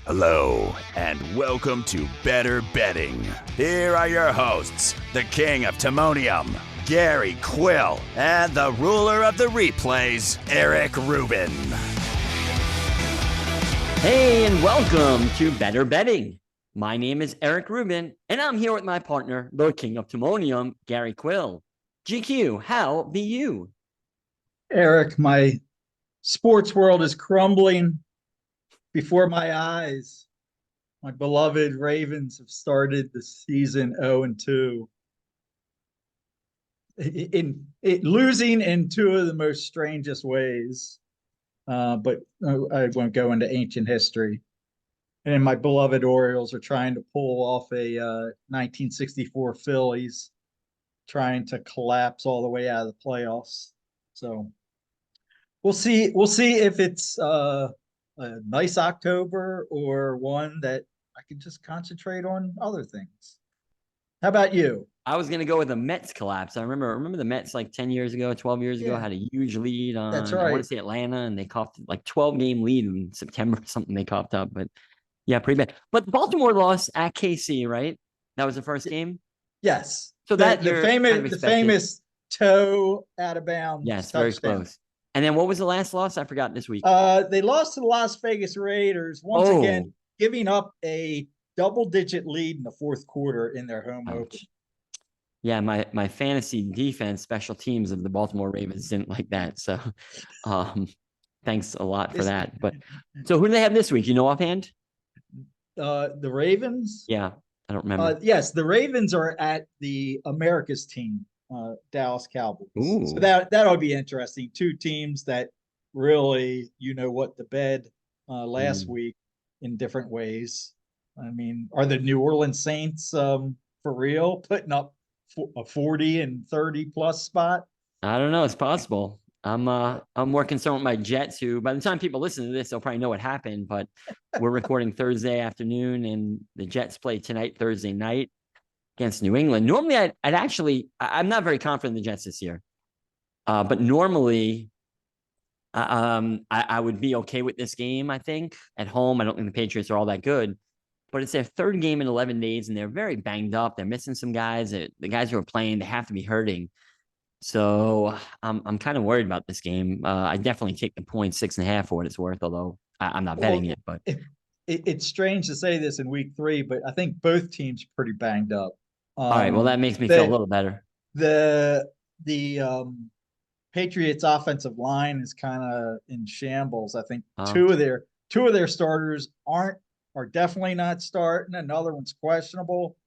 Hello, and welcome to Better Betting. Here are your hosts, the king of Timonium, Gary Quill, and the ruler of the replays, Eric Rubin. Hey, and welcome to Better Betting. My name is Eric Rubin, and I'm here with my partner, the king of Timonium, Gary Quill. GQ, how be you? Eric, my sports world is crumbling before my eyes. My beloved Ravens have started the season 0-2. Losing in two of the most strangest ways. But I won't go into ancient history. And my beloved Orioles are trying to pull off a 1964 Phillies, trying to collapse all the way out of the playoffs. So we'll see. We'll see if it's a nice October or one that I can just concentrate on other things. How about you? I was going to go with the Mets collapse. I remember the Mets like 10 years ago, 12 years ago, Yeah, had a huge lead that's on, I want right. to say Atlanta, and they coughed like 12-game lead in September or something they coughed up. But yeah, pretty bad. But Baltimore lost at KC, right? That was the first game. Yes, So the that the you're kind of famous the expected. famous toe out of bounds Yes, very touchdown. close. And then what was the last loss? I forgot this week. They lost to the Las Vegas Raiders once again, Oh, giving up a double-digit lead in the fourth quarter in their home opener. ouch. Yeah, my fantasy defense special teams of the Baltimore Ravens didn't like that. So um thanks a lot for This, that. But so who do they have this week? You know offhand? the Ravens. Yeah, I don't remember. Yes, the Ravens are at the America's team, Dallas Cowboys. So Ooh. that'll be interesting. Two teams that really, what the bed last Mm. week in different ways. I mean, are the New Orleans Saints for real putting up a 40 and 30 plus spot? I don't know. It's possible. I'm more concerned with my Jets, who by the time people listen to this, they'll probably know what happened. But we're recording Thursday afternoon, and the Jets play tonight, Thursday night, against New England. Normally, I'd actually, I'm not very confident in the Jets this year. But normally, I would be okay with this game. I think at home, I don't think the Patriots are all that good, but it's their third game in 11 days, and they're very banged up. They're missing some guys. The guys who are playing, they have to be hurting. So I'm kind of worried about this game. I definitely take the point 6.5 for what it's worth, although I'm not betting Well, it. But it's strange to say this in week three, but I think both teams are pretty banged up. all right, well Um, that makes me feel a the little better. the the Patriots offensive line is kind of in shambles. I think Oh, two of their starters are definitely not starting. Another one's questionable.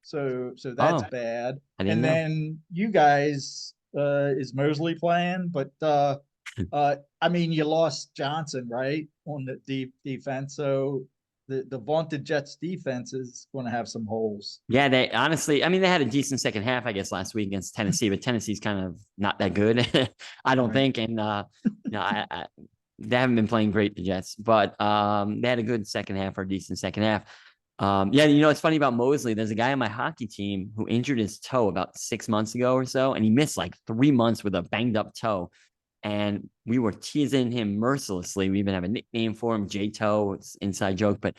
So that's oh, bad. I didn't And know. then you guys is Mosley playing, but I mean you lost Johnson, right? On the deep defense. So the vaunted Jets defense is going to have some holes. Yeah, they honestly, I mean, they had a decent second half, I guess, last week against Tennessee, but Tennessee's kind of not that good, I don't Right. think. And they haven't been playing great, the Jets, but they had a good second half or a decent second half. Yeah, it's funny about Mosley. There's a guy on my hockey team who injured his toe about 6 months ago or so, and he missed like 3 months with a banged up toe. And we were teasing him mercilessly. We even have a nickname for him, J Toe. It's an inside joke, but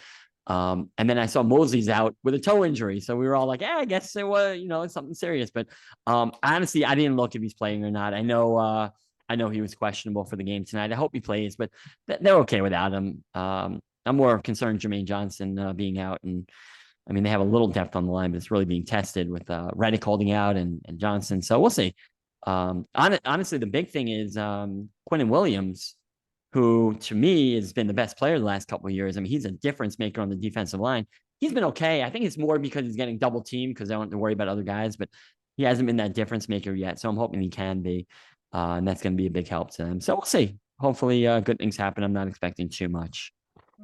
and then I saw Mosley's out with a toe injury. So we were all like, yeah, I guess it was, it's something serious. But honestly, I didn't look if he's playing or not. I know he was questionable for the game tonight. I hope he plays, but they're okay without him. I'm more concerned Jermaine Johnson being out. And I mean, they have a little depth on the line, but it's really being tested with Reddick holding out and Johnson. So we'll see. Honestly, the big thing is Quentin Williams, who to me has been the best player the last couple of years. I mean, he's a difference maker on the defensive line. He's been okay. I think it's more because he's getting double teamed because they don't have to worry about other guys, but he hasn't been that difference maker yet. So I'm hoping he can be. And that's going to be a big help to them. So we'll see. Hopefully, good things happen. I'm not expecting too much.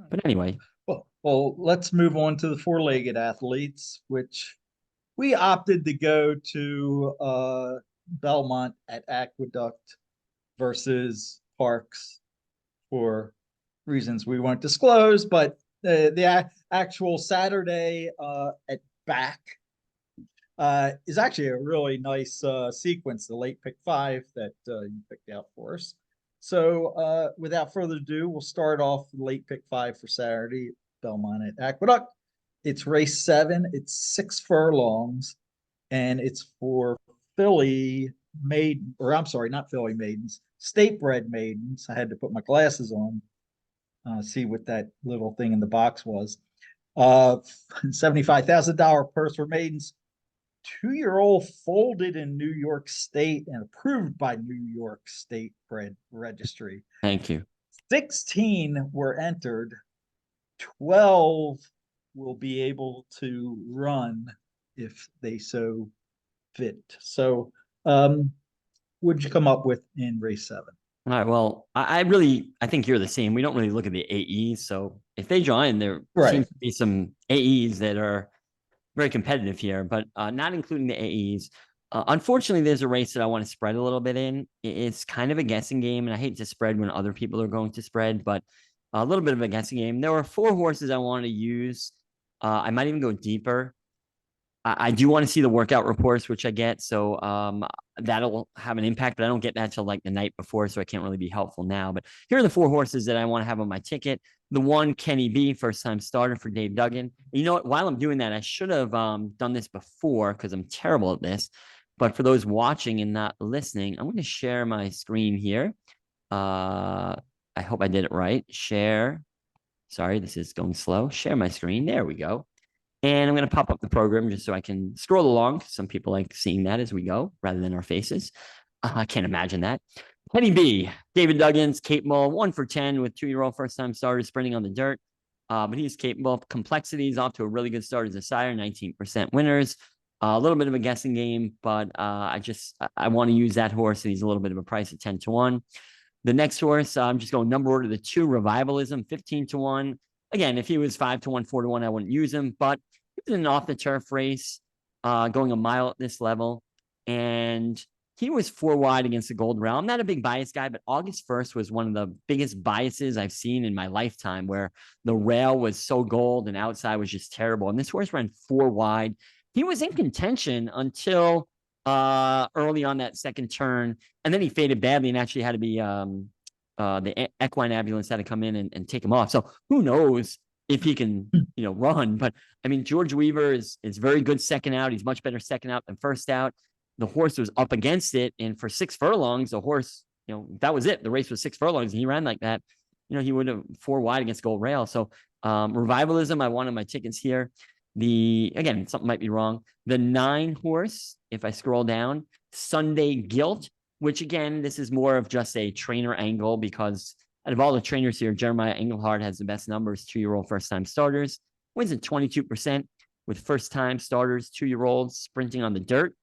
But anyway, Well, let's move on to the four-legged athletes, which we opted to go to Belmont at Aqueduct versus Parks for reasons we won't disclose. But the actual Saturday at back is actually a really nice sequence, the late pick five that you picked out for us. So without further ado, we'll start off the late pick five for Saturday. Belmont at Aqueduct. It's race 7. It's 6 furlongs, and it's for filly maiden, or I'm sorry, not filly maidens, state bred maidens. I had to put my glasses on, see what that little thing in the box was. $75,000 purse for maidens. 2-year-old folded in New York State and approved by New York State Bred Registry. Thank you. 16 were entered. 12 will be able to run if they so fit. So, what'd you come up with in race 7? All right. Well, I think you're the same. We don't really look at the AEs. So if they join, there seems to be some AEs that are very competitive here, but not including the AEs. Unfortunately, there's a race that I want to spread a little bit in. It's kind of a guessing game, and I hate to spread when other people are going to spread, but a little bit of a guessing game. There were 4 horses I wanted to use. I might even go deeper. I do want to see the workout reports, which I get. So that'll have an impact, but I don't get that till like the night before. So I can't really be helpful now. But here are the 4 horses that I want to have on my ticket. The 1, Kenny B, first time starter for Dave Duggan. You know what? While I'm doing that, I should have done this before because I'm terrible at this. But for those watching and not listening, I'm going to share my screen here. I hope I did it right. Share. Sorry, this is going slow. Share my screen. There we go. And I'm going to pop up the program just so I can scroll along. Some people like seeing that as we go rather than our faces. I can't imagine that. Penny B, David Duggins, capable, 1 for 10 with 2-year-old first-time starters sprinting on the dirt. But he's capable of complexities, off to a really good start as a sire, 19% winners. A little bit of a guessing game, but I want to use that horse, and he's a little bit of a price at 10-1. The next horse, I'm just going number order, the 2, Revivalism, 15-1. Again, if he was 5-1, 4-1, I wouldn't use him, but he was an off the turf race, going a mile at this level. And he was 4 wide against the Gold Rail. I'm not a big bias guy, but August 1st was one of the biggest biases I've seen in my lifetime, where the rail was so gold and outside was just terrible. And this horse ran 4 wide. He was in contention until early on that second turn. And then he faded badly and actually had to be the equine ambulance had to come in and take him off. So who knows if he can, run. But I mean, George Weaver is very good second out. He's much better second out than first out. The horse was up against it. And for 6 furlongs, the horse, that was it. The race was 6 furlongs and he ran like that. He would have 4 wide against Gold Rail. So Revivalism, I wanted my tickets here. Again, something might be wrong. The 9 horse, if I scroll down, Sunday Guilt, which again, this is more of just a trainer angle, because out of all the trainers here, Jeremiah Engelhardt has the best numbers, 2-year-old first-time starters, wins at 22% with first-time starters, 2-year-olds sprinting on the dirt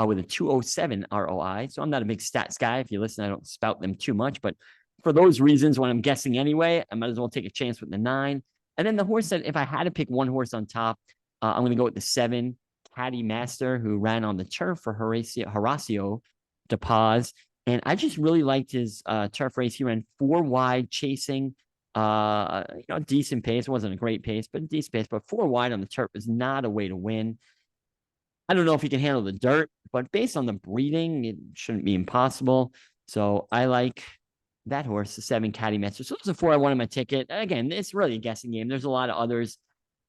with a 207 ROI. So I'm not a big stats guy. If you listen, I don't spout them too much, but for those reasons, when I'm guessing anyway, I might as well take a chance with the 9. And then the horse that, if I had to pick one horse on top, I'm going to go with the 7, Caddy Master, who ran on the turf for Horacio de Paz. And I just really liked his turf race. He ran 4 wide chasing, decent pace. It wasn't a great pace, but a decent pace. But 4 wide on the turf is not a way to win. I don't know if he can handle the dirt, but based on the breeding, it shouldn't be impossible. So I like that horse, the 7, Caddy Master. So those are 4 I wanted my ticket. Again, it's really a guessing game. There's a lot of others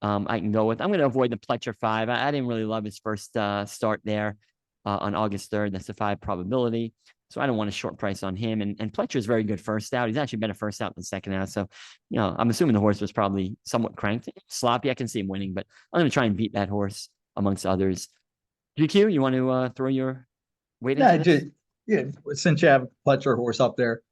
I can go with. I'm going to avoid the Pletcher 5. I didn't really love his first start there on August 3rd. That's a 5 probability. So I don't want a short price on him. And Pletcher is very good first out. He's actually better first out than second out. So, I'm assuming the horse was probably somewhat cranked. Sloppy, I can see him winning, but I'm going to try and beat that horse amongst others. GQ, you want to throw your weight into this? Yeah, since you have a Pletcher horse up there,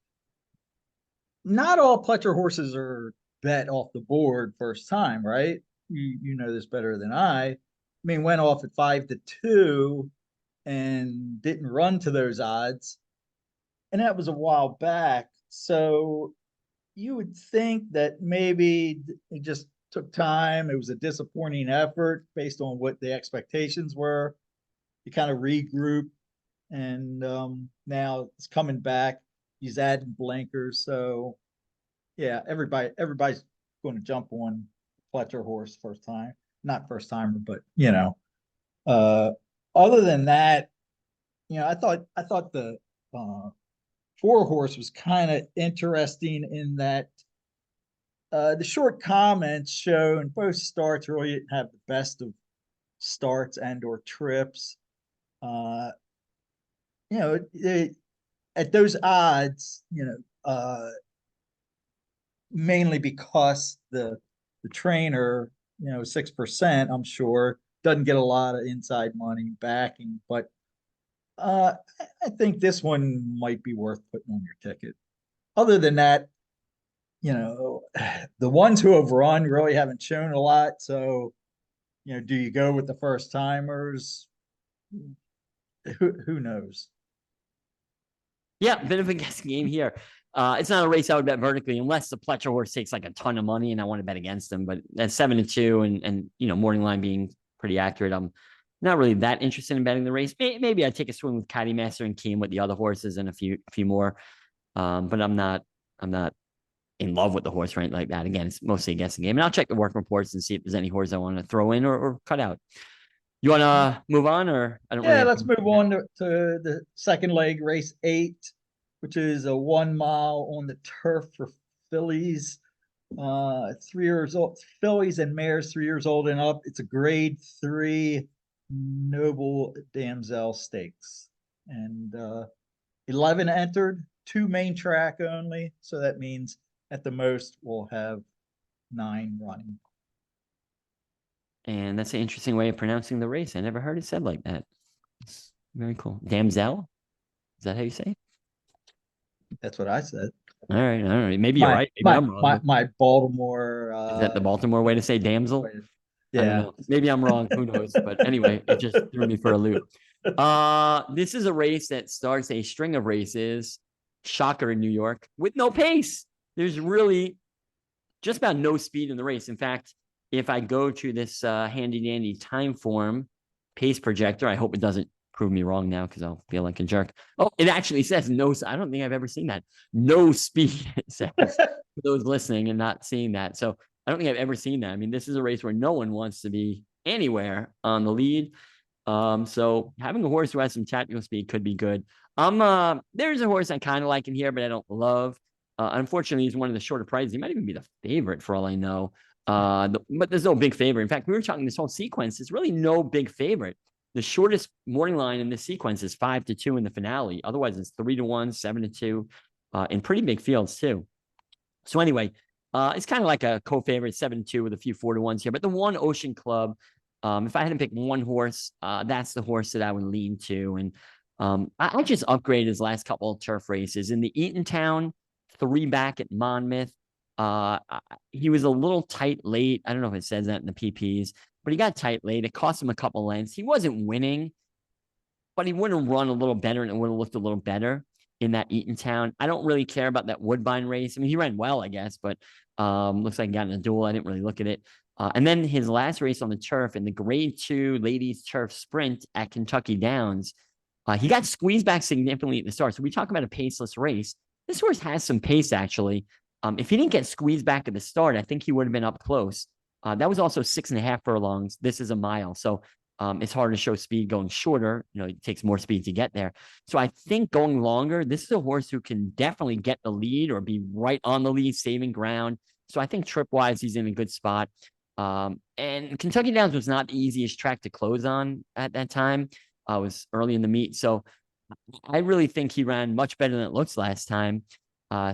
not all Pletcher horses are bet off the board first time, right? You know this better than I mean, went off at 5-2 and didn't run to those odds. And that was a while back. So you would think that maybe it just took time. It was a disappointing effort based on what the expectations were. You kind of regroup, and now it's coming back. He's adding blinkers. So yeah, everybody's going to jump on Pletcher horse first time. Not first timer, but other than that, I thought the 4 horse was kind of interesting in that The short comments show in both starts really didn't have the best of starts and or trips. Uh, you know, at those odds, mainly because the trainer, 6%, I'm sure, doesn't get a lot of inside money backing, but I think this one might be worth putting on your ticket. Other than that, the ones who have run really haven't shown a lot. So, do you go with the first timers? Who knows? Yeah, bit of a guessing game here. It's not a race I would bet vertically unless the Pletcher horse takes like a ton of money and I want to bet against him. But at 7-2 and morning line being pretty accurate, I'm not really that interested in betting the race. Maybe I'd take a swing with Caddy Master and Keem with the other horses and a few more. But I'm not in love with the horse right like that. Again, it's mostly a guessing game. And I'll check the work reports and see if there's any horse I want to throw in or cut out. You want to move on, or I don't? Yeah, let's move on to the second leg, race 8, which is a 1 mile on the turf for fillies. 3 years old, fillies and mares 3 years old and up. It's a grade 3 noble damsel stakes, and 11 entered, 2 main track only. So that means at the most we'll have 9 running. And that's an interesting way of pronouncing the race. I never heard it said like that. It's very cool. Damsel? Is that how you say it? That's what I said. All right. Maybe you're right. Maybe I'm wrong. My Baltimore. Is that the Baltimore way to say damsel? Yeah. I don't know. Maybe I'm wrong. Who knows? But anyway, it just threw me for a loop. This is a race that starts a string of races. Shocker in New York with no pace. There's really just about no speed in the race. In fact, if I go to this handy dandy time form pace projector, I hope it doesn't prove me wrong now because I'll feel like a jerk. Oh, it actually says no. I don't think I've ever seen that. No speed, it says, for those listening and not seeing that. So I don't think I've ever seen that. I mean, this is a race where no one wants to be anywhere on the lead. So having a horse who has some tactical speed could be good. There's a horse I kind of like in here, but I don't love. Unfortunately, he's one of the shorter prices. He might even be the favorite for all I know. But there's no big favorite. In fact, we were talking this whole sequence. There's really no big favorite. The shortest morning line in this sequence is 5-2 in the finale. Otherwise, it's 3-1, 7-2, in pretty big fields too. So anyway, it's kind of like a co-favorite 7-2 with a few 4-1s here. But the one Ocean Club, if I had to pick one horse, that's the horse that I would lean to. And I just upgraded his last couple of turf races in the Eatontown, 3 back at Monmouth. He was a little tight late. I don't know if it says that in the PPs, but he got tight late. It cost him a couple lengths. He wasn't winning, but he would have run a little better and it would have looked a little better in that Eatontown. I don't really care about that Woodbine race. I mean, he ran well, I guess, but looks like he got in a duel. I didn't really look at it. And then his last race on the turf in the grade 2 ladies turf sprint at Kentucky Downs, he got squeezed back significantly at the start. So we talk about a paceless race. This horse has some pace, actually. If he didn't get squeezed back at the start, I think he would have been up close. That was also 6.5 furlongs. This is a mile. So it's hard to show speed going shorter. It takes more speed to get there. So I think going longer, this is a horse who can definitely get the lead or be right on the lead, saving ground. So I think trip-wise, he's in a good spot. And Kentucky Downs was not the easiest track to close on at that time. It was early in the meet. So I really think he ran much better than it looks last time.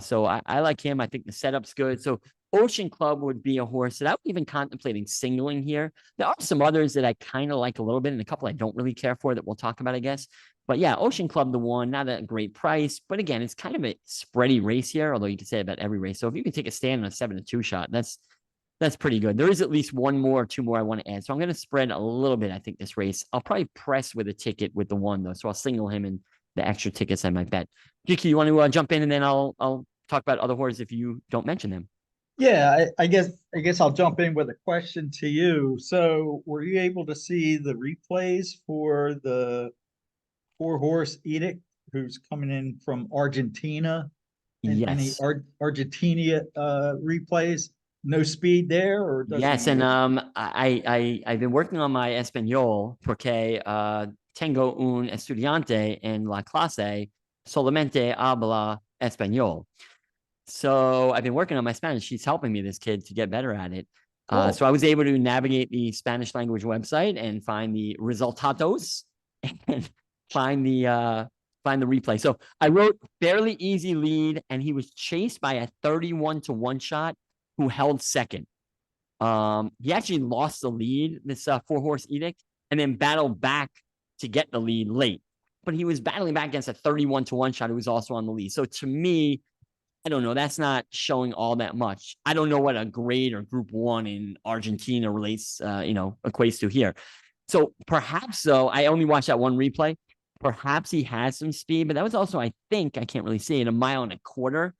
So I like him. I think the setup's good. So Ocean Club would be a horse that I was even contemplating singling here. There are some others that I kind of like a little bit and a couple I don't really care for that we'll talk about, I guess. But yeah, Ocean Club, the one, not a great price. But again, it's kind of a spready race here, although you could say about every race. So if you can take a stand on a 7-2 shot, that's pretty good. There is at least one more or two more I want to add. So I'm going to spread a little bit, I think, this race. I'll probably press with a ticket with the one, though. So I'll single him in the extra tickets I might bet. Jiki, you want to jump in and then I'll talk about other horses if you don't mention them. Yeah, I guess I'll jump in with a question to you. So were you able to see the replays for the 4-horse Edict who's coming in from Argentina? Any Yes. Argentina replays? No speed there, or Yes, and I've been working on my Español porque tengo un estudiante en la clase solamente habla español. So I've been working on my Spanish. She's helping me, this kid, to get better at it. Cool. So I was able to navigate the Spanish language website and find the resultados and find the replay. So I wrote fairly easy lead, and he was chased by a 31-1 shot who held second. He actually lost the lead, this 4-horse edict, and then battled back to get the lead late. But he was battling back against a 31-1 shot who was also on the lead. So to me, I don't know. That's not showing all that much. I don't know what a grade or group 1 in Argentina equates to here. So perhaps, though, I only watched that one replay. Perhaps he has some speed, but that was also, I think, I can't really see it, 1.25 miles.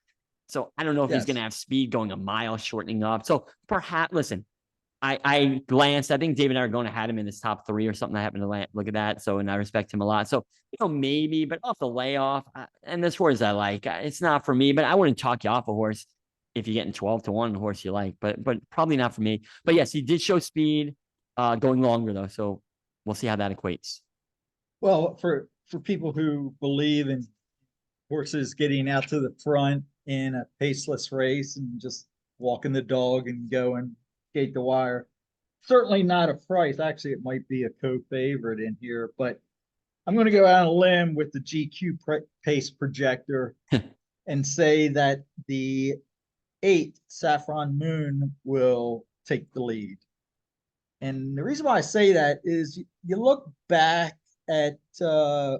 So I don't know if he's going to have speed going a mile, shortening up. So perhaps, listen, I glanced. I think David Aragona had him in his top 3 or something. I happened to look at that. So, and I respect him a lot. So, maybe, but off the layoff, and this horse I like, it's not for me, but I wouldn't talk you off a horse if you're getting 12-1 a horse you like, but probably not for me. But yes, he did show speed going longer though. So we'll see how that equates. Well, for people who believe in horses getting out to the front in a paceless race and just walking the dog and going gate the wire, certainly not a price. Actually, it might be a co-favorite in here, but I'm going to go out on a limb with the GQ pace projector and say that the 8 Saffron Moon will take the lead. And the reason why I say that is you look back at 2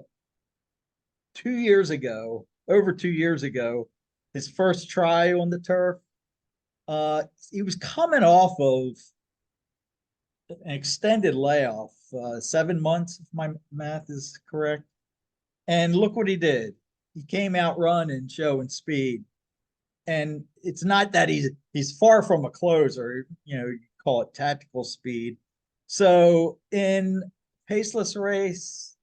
years ago, over 2 years ago, his first try on the turf. He was coming off of an extended layoff, 7 months, if my math is correct. And look what he did. He came out running, showing speed. And it's not that he's far from a closer, you call it tactical speed. So in paceless race,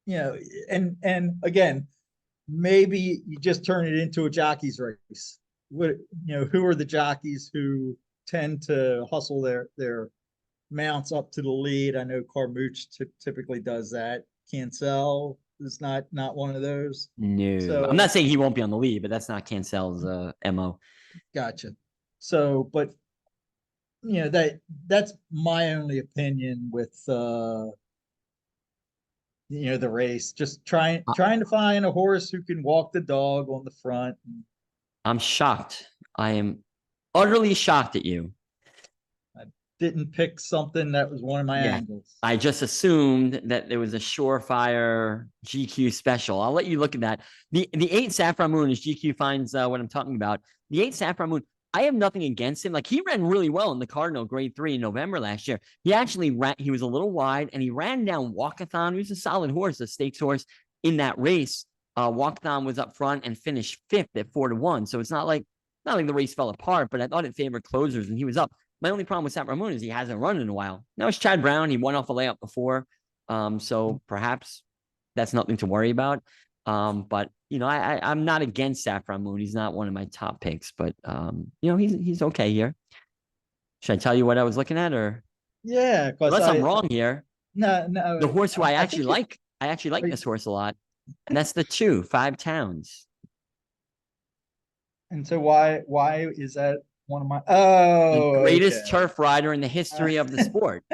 and again, maybe you just turn it into a jockey's race. Who are the jockeys who tend to hustle their mounts up to the lead? I know Carmouche typically does that. Cancel is not one of those. No, So I'm not saying he won't be on the lead, but that's not Cancel's MO. Gotcha. So, but that's my only opinion with the race. Just trying to find a horse who can walk the dog on the front. I'm shocked. I am utterly shocked at you. I didn't pick something that was one of my angles. I just assumed that there was a surefire GQ special. I'll let you look at that. The 8 Saffron Moon, as GQ finds what I'm talking about. The 8 Saffron Moon, I have nothing against him. Like, he ran really well in the Cardinal Grade 3 in November last year. He actually he was a little wide, and he ran down Walkathon. He was a solid horse, a stakes horse in that race. Walkathon was up front and finished 5th at 4-1. So it's not like the race fell apart, but I thought it favored closers, and he was up. My only problem with Saffron Moon is he hasn't run in a while. Now it's Chad Brown. He won off a layup before. So perhaps that's nothing to worry about. But I'm not against Saffron Moon. He's not one of my top picks, but he's okay here. Should I tell you what I was looking at, or yeah? Unless I'm wrong here. No. The horse who I actually like this horse a lot, and that's the 2 Five Towns. And so why is that one of my the greatest turf rider in the history of the sport?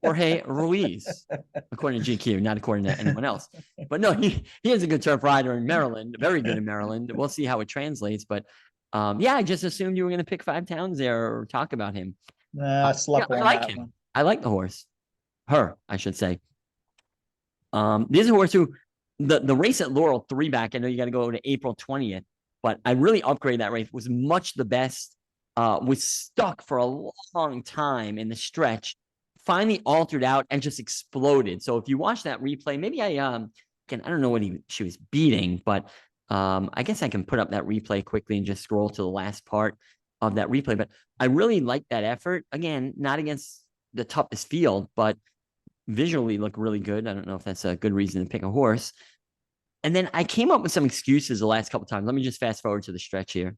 Jorge Ruiz, according to GQ, not according to anyone else. But no, he is a good turf rider in Maryland, very good in Maryland. We'll see how it translates. But I just assumed you were going to pick Five Towns there or talk about him. I slept on like that him. one. I like the horse. Her, I should say. This is a horse who the race at Laurel 3-back. I know you got to go to April 20th, but I really upgraded that race. Was much the best. Was stuck for a long time in the stretch, finally altered out and just exploded. So if you watch that replay, maybe I don't know what she was beating, but I guess I can put up that replay quickly and just scroll to the last part of that replay. But I really like that effort. Again, not against the toughest field, but visually look really good. I don't know if that's a good reason to pick a horse. And then I came up with some excuses the last couple of times. Let me just fast forward to the stretch here.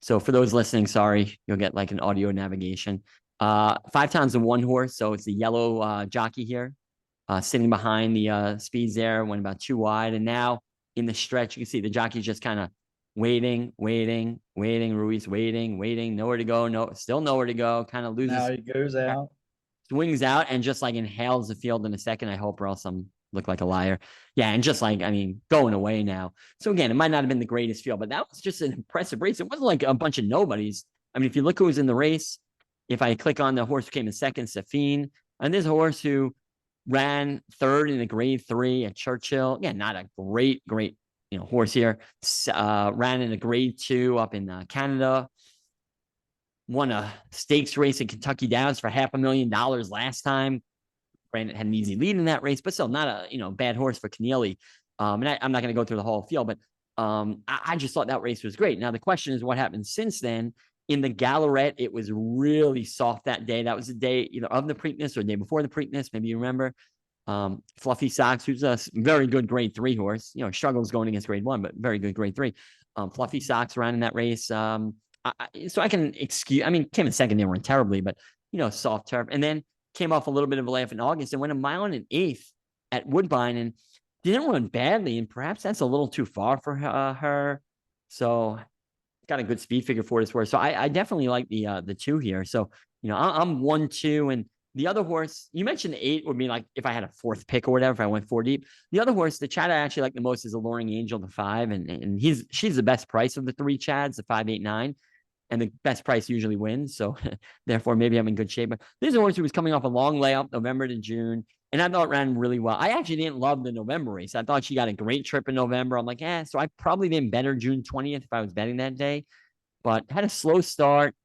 So for those listening, sorry, you'll get like an audio navigation. 5 Towns and 1 horse. So it's the yellow jockey here, sitting behind the speeds there, went about 2 wide. And now in the stretch, you can see the jockey just kind of waiting. Ruiz waiting, nowhere to go. Still nowhere to go. Kind of loses. Now he goes out. Swings out and just like inhales the field in a second. I hope, or else I'm look like a liar. Yeah, and just like, I mean, going away now. So again, it might not have been the greatest field, but that was just an impressive race. It wasn't like a bunch of nobodies. I mean, if you look who was in the race, if I click on the horse who came in second, Safine, and there's a horse who ran third in a grade 3 at Churchill. Again, not a great horse here. Ran in a grade 2 up in Canada. Won a stakes race in Kentucky Downs for $500,000 last time. Brandon had an easy lead in that race, but still not a bad horse for Keneally. And I'm not going to go through the whole field, but I just thought that race was great. Now the question is what happened since then. In the Gallarette, it was really soft that day. That was the day either of the Preakness or the day before the Preakness. Maybe you remember. Fluffy Socks, who's a very good grade 3 horse, struggles going against grade 1, but very good grade 3. Fluffy Socks ran in that race. So I can excuse, I mean, came in second, they weren't terribly, but soft turf. And then came off a little bit of a laugh in August and went a mile and an eighth at Woodbine and didn't run badly. And perhaps that's a little too far for her. So got a good speed figure for this horse. So I definitely like the 2 here. So, I'm 1-2. And the other horse, you mentioned the 8 would be like if I had a 4th pick or whatever, if I went 4 deep. The other horse, the Chad I actually like the most is Alluring Angel, the 5. And she's the best price of the 3 Chads, the 5, 8, 9. And the best price usually wins. So therefore, maybe I'm in good shape. But this is a horse who was coming off a long layoff, November to June. And I thought it ran really well. I actually didn't love the November race. I thought she got a great trip in November. I'm like, so I probably been better June 20th if I was betting that day. But had a slow start,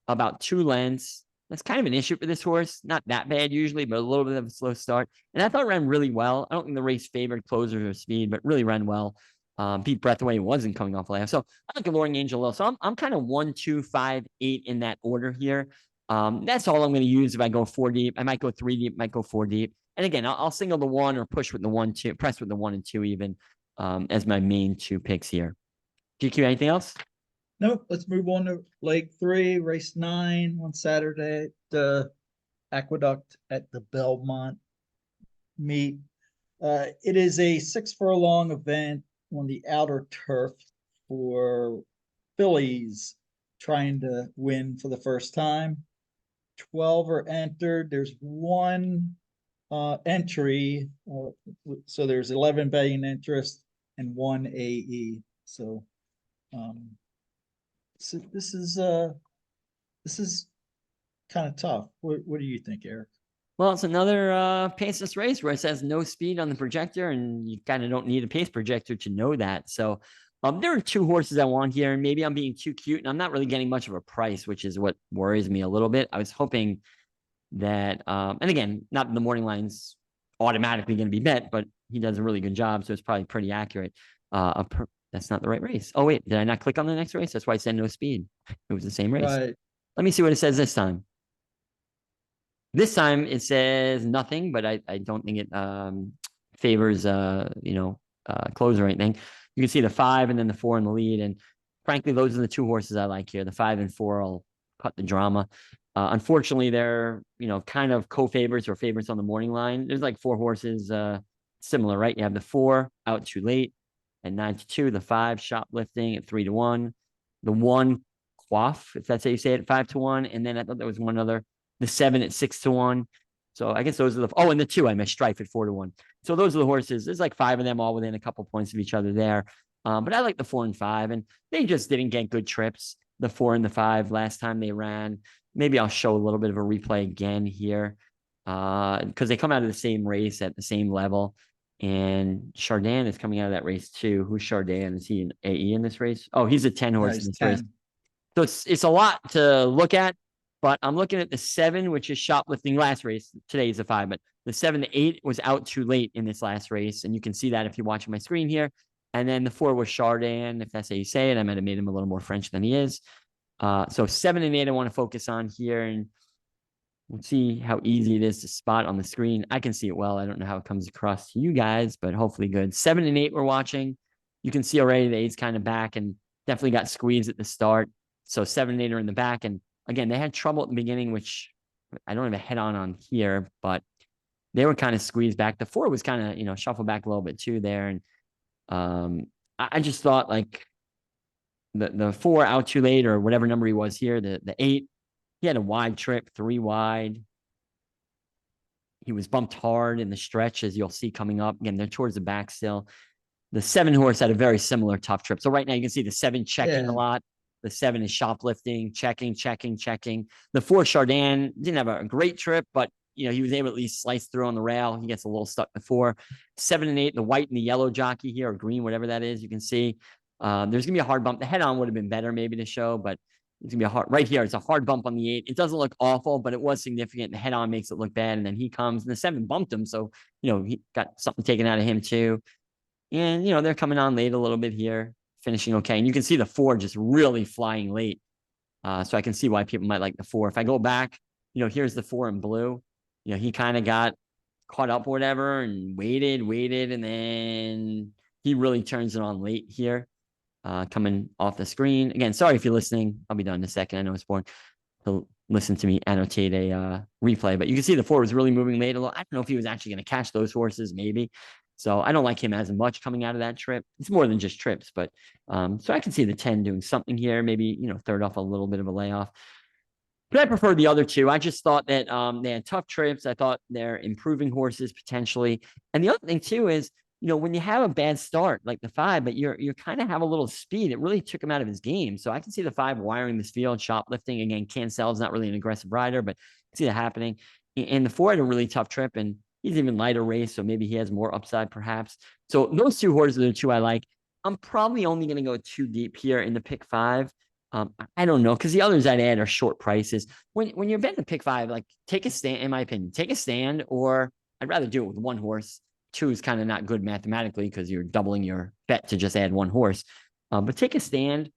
about 2 lengths. That's kind of an issue for this horse. Not that bad usually, but a little bit of a slow start. And I thought it ran really well. I don't think the race favored closers or speed, but really ran well. Beat Breathaway wasn't coming off layoff. So I like Alluring Angel Lil. So I'm kind of 1, 2, 5, 8 in that order here. That's all I'm going to use if I go 4 deep. I might go 3 deep, might go 4 deep. And again, I'll single the 1 or push with the 1, 2, press with the 1 and 2 even as my main 2 picks here. GQ, anything else? Nope. Let's move on to leg 3, race 9 on Saturday. The Aqueduct at the Belmont meet. It is a 6 furlong event on the outer turf for fillies trying to win for the first time. 12 are entered. There's 1 entry. So there's 11 betting interest and 1 AE. So this is kind of tough. What do you think, Eric? Well, it's another paceless race where it says no speed on the projector, and you kind of don't need a pace projector to know that. So there are 2 horses I want here, and maybe I'm being too cute, and I'm not really getting much of a price, which is what worries me a little bit. I was hoping that, and again, not the morning line's automatically going to be bet, but he does a really good job, so it's probably pretty accurate. That's not the right race. Oh, wait, did I not click on the next race? That's why I said no speed. It was the same race. Right. Let me see what it says this time. This time it says nothing, but I don't think it favors close or anything. You can see the 5 and then the 4 in the lead. And frankly, those are the 2 horses I like here. The 5 and 4 will cut the drama. Unfortunately, they're kind of co-favorites or favorites on the morning line. There's like 4 horses similar, right? You have the 4 out too late at 9-2, the 5 shoplifting at 3-1, the 1 quaff, if that's how you say it, 5-1, and then I thought there was one other. The 7 at 6-1. So I guess those are and the 2 I missed, Strife at 4-1. So those are the horses. There's like 5 of them all within a couple points of each other there. But I like the 4 and 5, and they just didn't get good trips. The 4 and the 5 last time they ran. Maybe I'll show a little bit of a replay again here because they come out of the same race at the same level. And Chardin is coming out of that race too. Who's Chardin? Is he an AE in this race? Oh, he's a 10 horse in this 10. race. So it's a lot to look at. But I'm looking at the 7, which is shoplifting last race. Today is a 5, but the 7 to 8 was out too late in this last race. And you can see that if you're watching my screen here. And then the 4 was Chardin, if that's how you say it. I might have made him a little more French than he is. So 7 and 8 I want to focus on here. And we'll see how easy it is to spot on the screen. I can see it well. I don't know how it comes across to you guys, but hopefully good. 7 and 8 we're watching. You can see already the 8's kind of back and definitely got squeezed at the start. So 7 and 8 are in the back. And again, they had trouble at the beginning, which I don't have a head on here, but they were kind of squeezed back. The 4 was kind of, shuffled back a little bit too there. And I just thought like the 4 out too late or whatever number he was here. The 8, he had a wide trip, 3 wide. He was bumped hard in the stretch, as you'll see coming up. Again, they're towards the back still. The 7 horse had a very similar tough trip. So right now you can see the 7 checking a lot. The 7 is shoplifting, checking. The 4 Chardin didn't have a great trip, but he was able to at least slice through on the rail. He gets a little stuck in the 4. 7 and 8, the white and the yellow jockey here, or green, whatever that is, you can see. There's gonna be a hard bump. The head on would have been better maybe to show, but it's gonna be a hard right here. It's a hard bump on the 8. It doesn't look awful, but it was significant. The head on makes it look bad, and then he comes, and the 7 bumped him, so he got something taken out of him too. And they're coming on late a little bit here, finishing okay. And you can see the 4 just really flying late. So I can see why people might like the 4. If I go back, here's the 4 in blue. He kind of got caught up or whatever and waited, and then he really turns it on late here. Coming off the screen. Again, sorry if you're listening. I'll be done in a second. I know it's boring to listen to me annotate a replay, but you can see the 4 was really moving late a little. I don't know if he was actually going to catch those horses, maybe. So I don't like him as much coming out of that trip. It's more than just trips, but so I can see the 10 doing something here, maybe, third off a little bit of a layoff. But I prefer the other 2. I just thought that they had tough trips. I thought they're improving horses potentially. And the other thing too is, when you have a bad start like the 5, but you're kind of have a little speed, it really took him out of his game. So I can see the 5 wiring this field, shoplifting. Again, Cancel's not really an aggressive rider, but I see that happening. And the 4 had a really tough trip, and he's even lighter race, so maybe he has more upside perhaps. So those 2 horses are the 2 I like. I'm probably only going to go 2 deep here in the pick 5. I don't know, because the others I'd add are short prices. When you're betting the pick 5, like take a stand, in my opinion, take a stand, or I'd rather do it with 1 horse. 2 is kind of not good mathematically because you're doubling your bet to just add 1 horse. But take a stand,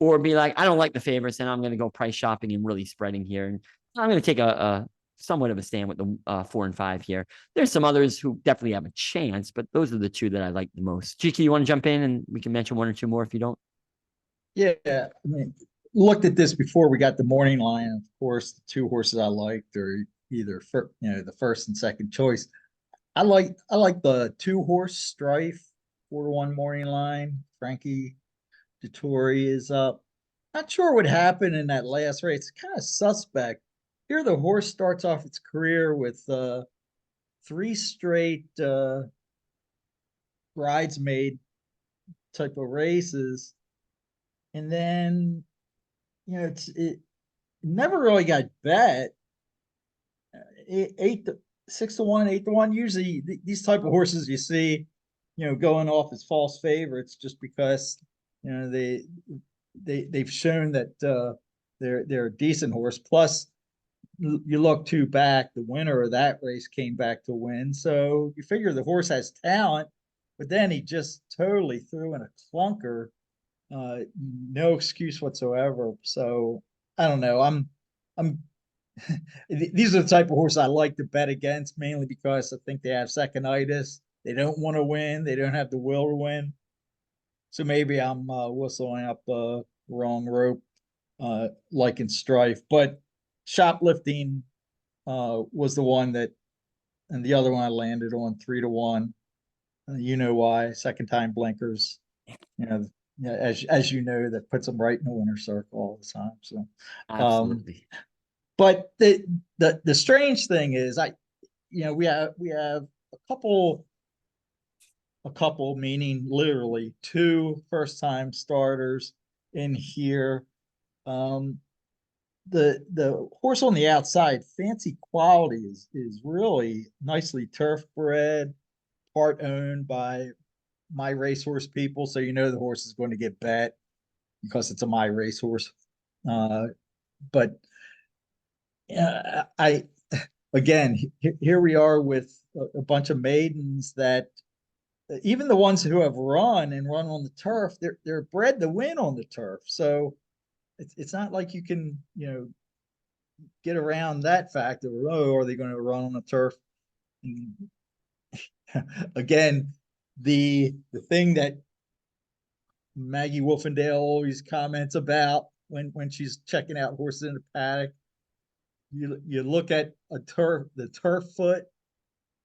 or be like, I don't like the favorites, and I'm going to go price shopping and really spreading here. And I'm going to take a somewhat of a stand with the 4 and 5 here. There's some others who definitely have a chance, but those are the 2 that I like the most. GK, you want to jump in and we can mention 1 or 2 more if you don't? Yeah, I mean, looked at this before we got the morning line. Of course, the 2 horses I liked are either the first and second choice. I like the 2 horse Strife 4-1 morning line. Frankie Dettori is up. Not sure what happened in that last race. It's kind of suspect. Here, the horse starts off its career with 3 straight bridesmaid type of races, and then it never really got bet. 6-1, 8-1. Usually these type of horses you see, going off as false favorites just because they've shown that they're a decent horse. Plus, you look 2 back, the winner of that race came back to win. So you figure the horse has talent, but then he just totally threw in a clunker. No excuse whatsoever. So I don't know. I'm these are the type of horse I like to bet against, mainly because I think they have second-itis. They don't want to win. They don't have the will to win. So maybe I'm whistling up the wrong rope, like in Strife. But shoplifting was the one that, and the other one I landed on 3-1. You know why? Second time blinkers. As you know, that puts them right in the winner's circle all the time. So Absolutely. But the strange thing is, we have a couple meaning literally 2 first-time starters in here. The horse on the outside, Fancy Quality, is really nicely turf bred, part owned by my racehorse people. So the horse is going to get bet because it's a my racehorse. But again, here we are with a bunch of maidens that even the ones who have run on the turf, they're bred to win on the turf. So it's not like you can get around that fact of, oh, are they going to run on the turf? And again, the thing that Maggie Wolfendale always comments about when she's checking out horses in the paddock, you look at the turf foot,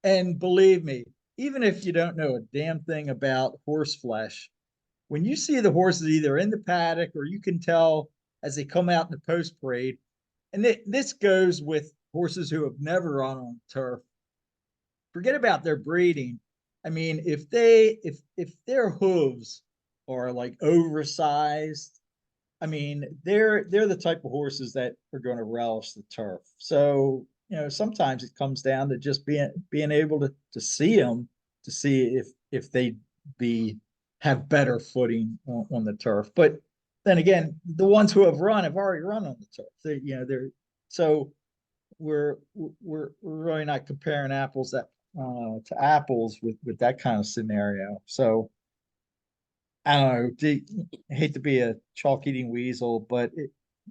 and believe me, even if you don't know a damn thing about horse flesh, when you see the horses either in the paddock or you can tell as they come out in the post parade, and this goes with horses who have never run on turf. Forget about their breeding. I mean, if their hooves are like oversized, I mean, they're the type of horses that are going to relish the turf. So, sometimes it comes down to just being able to see them, to see if they be have better footing on the turf. But then again, the ones who have already run on the turf. They're so we're really not comparing apples to apples with that kind of scenario. So I don't know. I hate to be a chalk eating weasel, but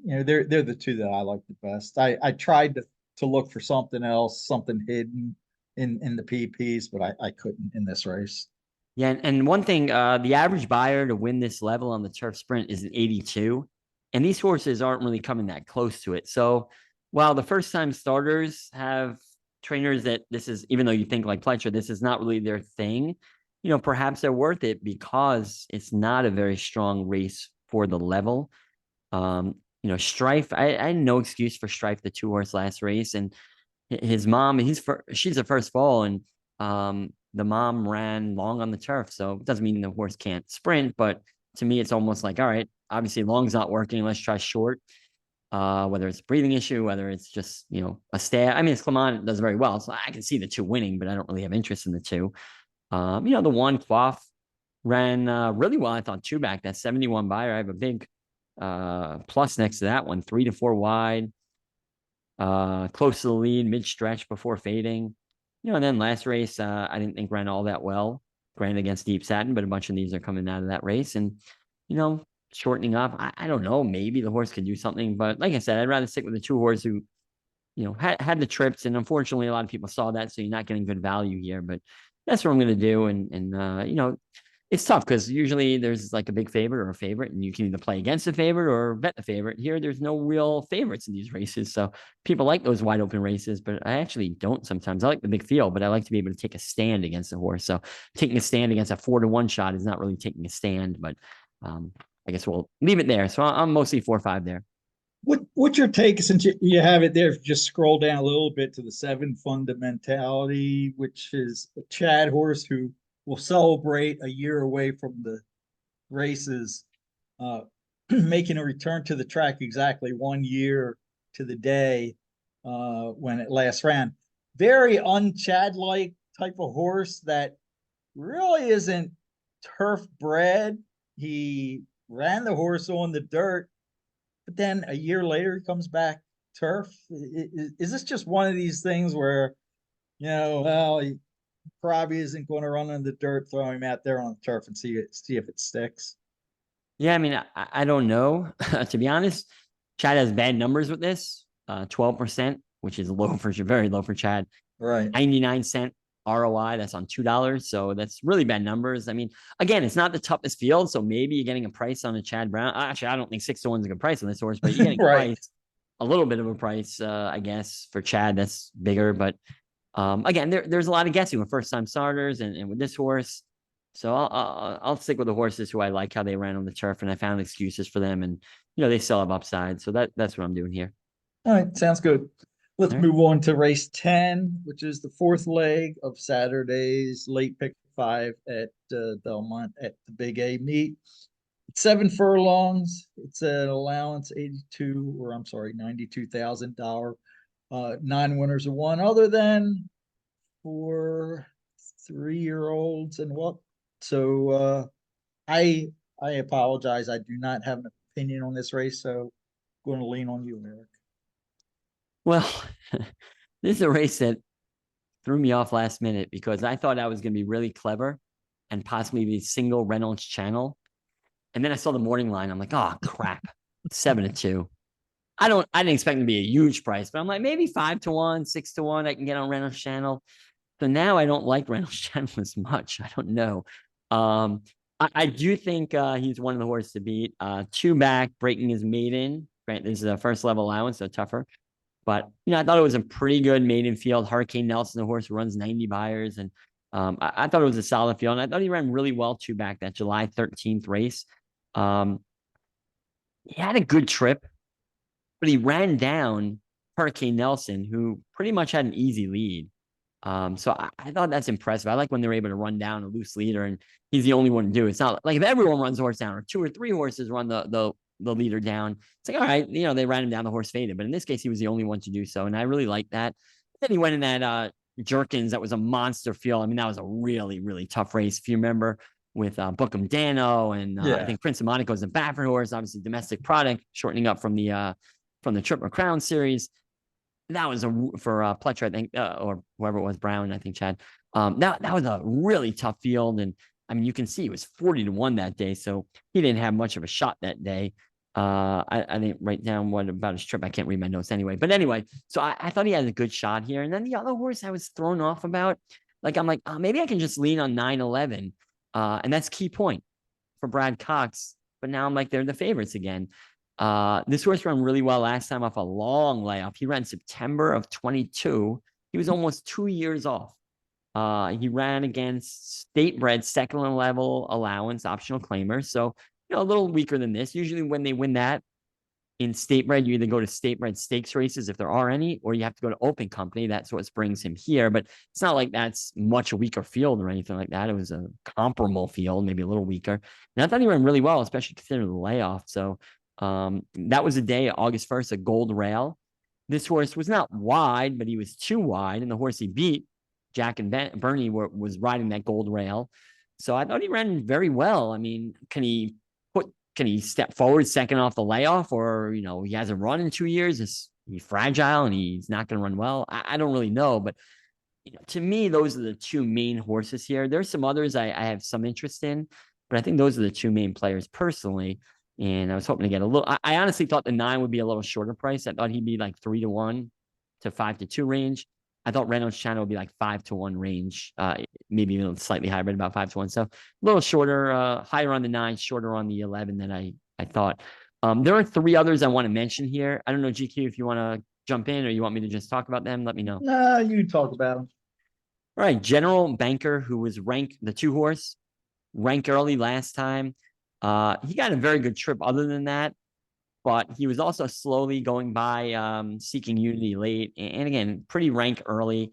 they're the two that I like the best. I tried to look for something else, something hidden in the PPs, but I couldn't in this race. Yeah, and one thing, the average buyer to win this level on the turf sprint is an 82, and these horses aren't really coming that close to it. So while the first time starters have trainers that this is, even though you think like Pletcher, this is not really their thing, perhaps they're worth it because it's not a very strong race for the level. Strife, I had no excuse for Strife, the 2-horse last race, and his mom, she's a first fall, and the mom ran long on the turf. So it doesn't mean the horse can't sprint, but to me, it's almost like, all right, obviously long's not working. Let's try short. Whether it's a breathing issue, whether it's just, a stay. I mean, it's Clement does very well. So I can see the two winning, but I don't really have interest in the two. The one Quaff ran really well. I thought two back, that 71 buyer. I have a big plus next to that one, 3 to 4 wide, close to the lead, mid stretch before fading. And then last race, I didn't think ran all that well. Granted against Deep Satin, but a bunch of these are coming out of that race. And, shortening up, I don't know. Maybe the horse could do something. But like I said, I'd rather stick with the 2 horse who, had the trips. And unfortunately, a lot of people saw that. So you're not getting good value here. But that's what I'm going to do. And it's tough because usually there's like a big favorite or a favorite, and you can either play against the favorite or bet the favorite. Here, there's no real favorites in these races. So people like those wide open races, but I actually don't sometimes. I like the big field, but I like to be able to take a stand against the horse. So taking a stand against a 4-1 shot is not really taking a stand, but I guess we'll leave it there. So I'm mostly 4-5 there. What's your take, since you have it there? Just scroll down a little bit to the 7 Fundamentality, which is a Chad horse who will celebrate a year away from the races, making a return to the track exactly 1 year to the day when it last ran. Very un-Chad-like type of horse that really isn't turf bred. He ran the horse on the dirt, but then a year later he comes back turf. Is this just one of these things where, well, he probably isn't going to run in the dirt, throw him out there on the turf and see if it sticks? Yeah, I mean, I don't know. To be honest, Chad has bad numbers with this. 12%, which is low very low for Chad. Right. 99-cent ROI. That's on $2. So that's really bad numbers. I mean, again, it's not the toughest field. So maybe you're getting a price on a Chad Brown. Actually, I don't think 6-1 is a good price on this horse, but you're getting right. a little bit of a price, I guess, for Chad. That's bigger. But again, there's a lot of guessing with first time starters and with this horse. So I'll stick with the horses who I like how they ran on the turf, and I found excuses for them, and they still have upside. So that's what I'm doing here. All right, sounds good. Let's move on to race 10, which is the 4th leg of Saturday's late pick 5 at Belmont at the Big A meet. It's 7 furlongs. It's an allowance $92,000. 9 winners of one, other than for 3-year-olds and what. So I apologize. I do not have an opinion on this race, so I'm going to lean on you, Eric. Well, this is a race that threw me off last minute because I thought I was going to be really clever and possibly be single Reynolds channel. And then I saw the morning line. I'm like, oh crap, 7-2. I didn't expect it to be a huge price, but I'm like, maybe 5-1, 6-1. I can get on Reynolds channel. So now I don't like Reynolds channel as much. I don't know. I do think he's one of the horses to beat. 2 back, breaking his maiden. Grant, this is a first level allowance, so tougher. But I thought it was a pretty good maiden field. Hurricane Nelson, the horse who runs 90 buyers, and I thought it was a solid field, and I thought he ran really well too back that July 13th race. Um, he had a good trip, but he ran down Hurricane Nelson, who pretty much had an easy lead. So I thought that's impressive. I like when they're able to run down a loose leader, and he's the only one to do it. It's not like if everyone runs the horse down, or two or three horses run the leader down. It's like, all right, they ran him down, the horse faded. But in this case, he was the only one to do so, and I really like that. Then he went in that Jerkins, that was a monster field. I mean, that was a really, really tough race. If you remember, with Bookham Dano, and I think Prince of Monaco is a Baffert horse, obviously domestic product, shortening up from the Triple Crown series. That was for Pletcher, I think, or whoever it was, Brown, I think, Chad. That was a really tough field, and I mean, you can see it was 40-1 that day, so he didn't have much of a shot that day. I didn't write down what about his trip. I can't read my notes anyway. But anyway, so I thought he had a good shot here. And then the other horse I was thrown off about, like, I'm like, oh, maybe I can just lean on 9-11. And that's Key Point for Brad Cox. But now I'm like, they're the favorites again. This horse ran really well last time off a long layoff. He ran September of 22. He was almost 2 years off. He ran against state bred second level allowance optional claimers. So, a little weaker than this. Usually when they win that in state bred, you either go to state bred stakes races if there are any, or you have to go to open company. That's what brings him here. But it's not like that's much a weaker field or anything like that. It was a comparable field, maybe a little weaker. And I thought he ran really well, especially considering the layoff. So that was a day, August 1st, a gold rail. This horse was not wide, but he was too wide. And the horse he beat, Jack and Bernie, was riding that gold rail. So I thought he ran very well. I mean, can he step forward second off the layoff, or he hasn't run in 2 years? Is he fragile and he's not going to run well? I don't really know, but to me, those are the two main horses here. There's some others I have some interest in, but I think those are the two main players personally. And I was hoping to get a little. I honestly thought the 9 would be a little shorter price. I thought he'd be like 3-1 to 5-2 range. I thought Reynolds Channel would be like 5-1 range, maybe even slightly higher, but about 5-1. So a little shorter, higher on the 9, shorter on the 11 than I thought. There are 3 others I want to mention here. I don't know, GQ, if you want to jump in or you want me to just talk about them, let me know. No, you talk about them. All right, General Banker, who was ranked the 2 horse, ranked early last time. He got a very good trip other than that, but he was also slowly going by Seeking Unity late. And again, pretty rank early.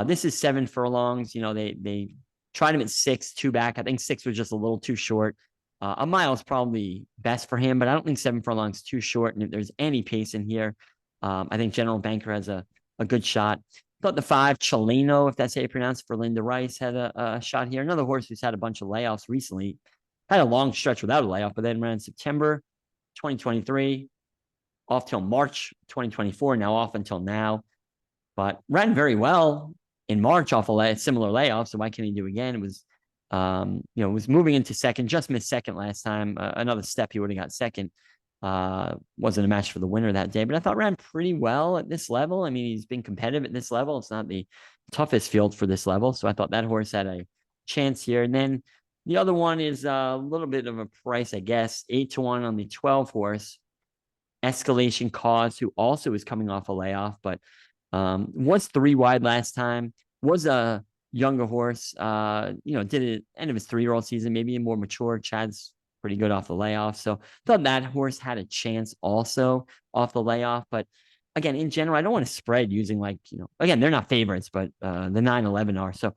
This is 7 furlongs. They tried him at 6, 2 back. I think 6 was just a little too short. A mile is probably best for him, but I don't think 7 furlongs too short. And if there's any pace in here, I think General Banker has a good shot. Thought the 5, Chileno, if that's how you pronounce it, for Linda Rice, had a shot here. Another horse who's had a bunch of layoffs recently. Had a long stretch without a layoff, but then ran in September 2023, off till March 2024, now off until now. But ran very well in March off a similar layoff. So why can't he do again? It was, was moving into second, just missed second last time. Another step, he would have got second. Wasn't a match for the winner that day, but I thought ran pretty well at this level. I mean, he's been competitive at this level. It's not the toughest field for this level. So I thought that horse had a chance here. And then the other one is a little bit of a price, I guess, 8-1 on the 12 horse. Escalation Cause, who also is coming off a layoff, but was 3 wide last time, was a younger horse, did it end of his 3-year-old season, maybe a more mature. Chad's pretty good off the layoff. So thought that horse had a chance also off the layoff. But again, in general, I don't want to spread using again, they're not favorites, but the 9-11 are. So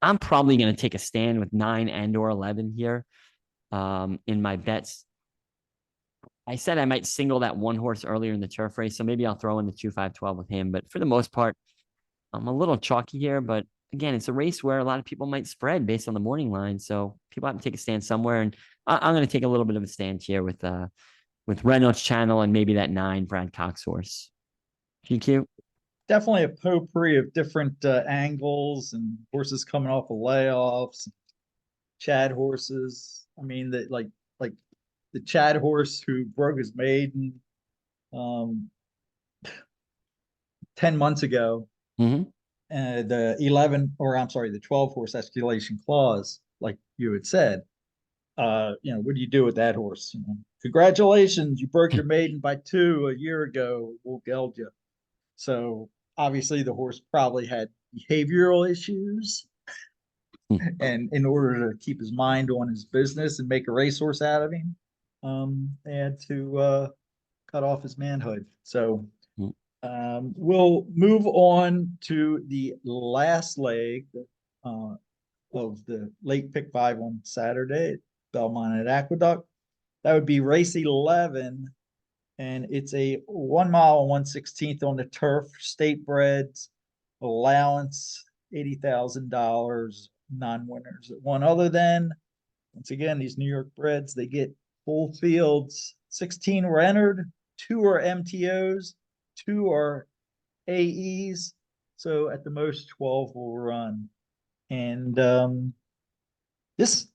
I'm probably going to take a stand with 9 and/or 11 here in my bets. I said I might single that 1 horse earlier in the turf race, so maybe I'll throw in the 2-5-12 with him. But for the most part, I'm a little chalky here. But again, it's a race where a lot of people might spread based on the morning line, so people have to take a stand somewhere. And I'm going to take a little bit of a stand here with Reynolds Channel and maybe that 9 Brad Cox horse. GQ. Definitely a potpourri of different angles and horses coming off of layoffs, Chad horses. I mean, that like the Chad horse who broke his maiden 10 months ago. Mm-hmm. The 12 horse Escalation Clause, like you had said. What do you do with that horse? Congratulations, you broke your maiden by 2 a year ago. We'll geld you. So obviously the horse probably had behavioral issues and in order to keep his mind on his business and make a racehorse out of him, they had to cut off his manhood. So we'll move on to the last leg of the late pick 5 on Saturday at Belmont at Aqueduct. That would be race 11, and it's a 1 mile and 1/16 on the turf, state breds, allowance $80,000, non-winners. One other than, once again, these New York breds, they get full fields. 16 were entered, 2 are MTOs, 2 are AEs. So at the most 12 will run. And this,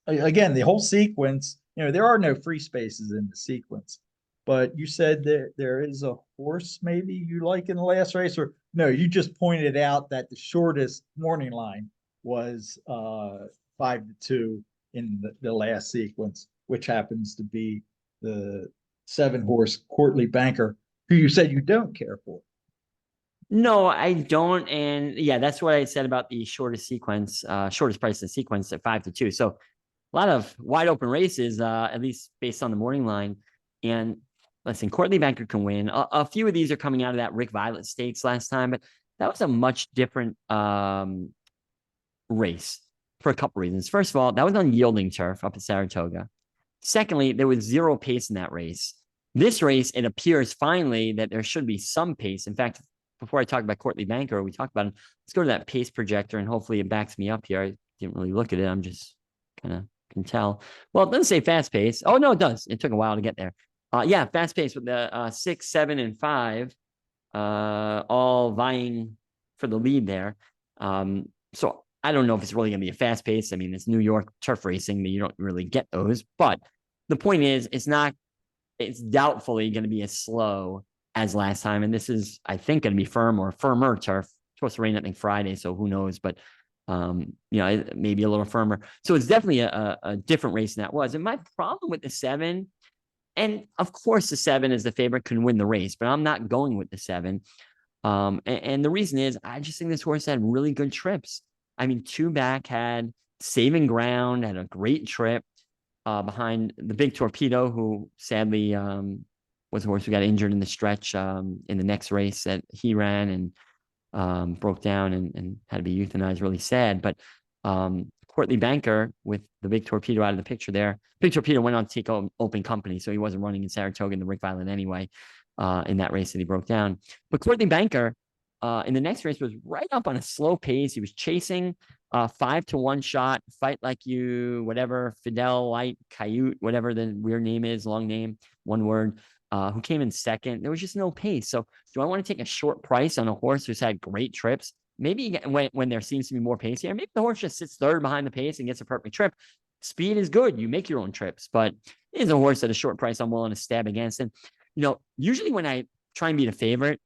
again, the whole sequence, there are no free spaces in the sequence, but you said that there is a horse maybe you like in the last race, or no, you just pointed out that the shortest morning line was 5-2 in the last sequence, which happens to be the 7-horse Courtly Banker, who you said you don't care for. No, I don't. And yeah, that's what I said about the shortest sequence, shortest price in the sequence at 5-2. So a lot of wide open races, at least based on the morning line. And listen, Courtly Banker can win. A few of these are coming out of that Rick Violet Stakes last time, but that was a much different race for a couple reasons. First of all, that was on yielding turf up at Saratoga. Secondly, there was zero pace in that race. This race, it appears finally that there should be some pace. In fact, before I talk about Courtly Banker, we talked about him. Let's go to that pace projector, and hopefully it backs me up here. I didn't really look at it. I'm just kind of can tell. Well, it doesn't say fast pace. Oh, no, it does. It took a while to get there. Yeah, fast pace with the 6, 7, and 5 all vying for the lead there. So I don't know if it's really going to be a fast pace. I mean, it's New York turf racing that you don't really get those. But the point is, it's doubtfully going to be as slow as last time. And this is, I think, going to be firmer turf. It's supposed to rain, I think, Friday, so who knows? But, maybe a little firmer. So it's definitely a different race than that was. And my problem with the 7, and of course the 7 is the favorite, can win the race, but I'm not going with the 7. And the reason is, I just think this horse had really good trips. I mean, 2 Back had saving ground, had a great trip behind the Big Torpedo, who sadly was a horse who got injured in the stretch in the next race that he ran and broke down and had to be euthanized. Really sad. But Courtly Banker, with the Big Torpedo out of the picture there. Big Torpedo went on to take open company, so he wasn't running in Saratoga in the Rick Violet anyway in that race that he broke down. But Courtly Banker in the next race was right up on a slow pace. He was chasing 5-1 shot, Fight Like You, whatever, Fidel Light Coyote, whatever the weird name is, long name, one word, who came in second. There was just no pace. So do I want to take a short price on a horse who's had great trips? Maybe when there seems to be more pace here, maybe the horse just sits third behind the pace and gets a perfect trip. Speed is good. You make your own trips, but it is a horse at a short price I'm willing to stab against. And, usually when I try and beat a favorite,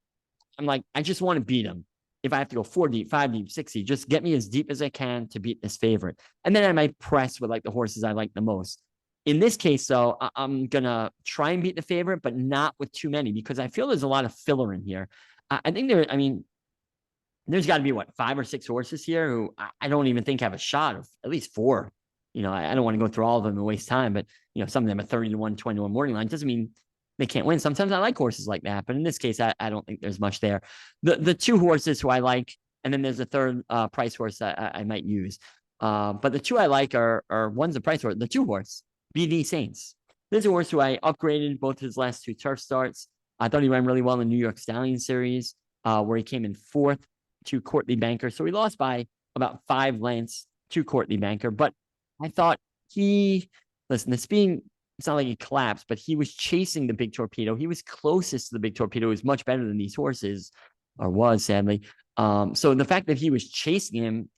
I'm like, I just want to beat him. If I have to go 4 deep, 5 deep, 6 deep, just get me as deep as I can to beat this favorite. And then I might press with like the horses I like the most. In this case, though, I'm going to try and beat the favorite, but not with too many, because I feel there's a lot of filler in here. I think there's got to be 5 or 6 horses here who I don't even think have a shot, of at least 4. I don't want to go through all of them and waste time, but some of them are 30-1, 20-1 morning line. Doesn't mean they can't win. Sometimes I like horses like that, but in this case, I don't think there's much there. The 2 horses who I like, and then there's a third price horse I might use. But the 2 I like are one's a price horse, the 2 horse, BD Saints. This is a horse who I upgraded both his last 2 turf starts. I thought he ran really well in the New York Stallion Series, where he came in 4th to Courtly Banker. So he lost by about 5 lengths to Courtly Banker. But I thought it's not like he collapsed, but he was chasing the Big Torpedo. He was closest to the Big Torpedo. He was much better than these horses, or was, sadly. So the fact that he was chasing him,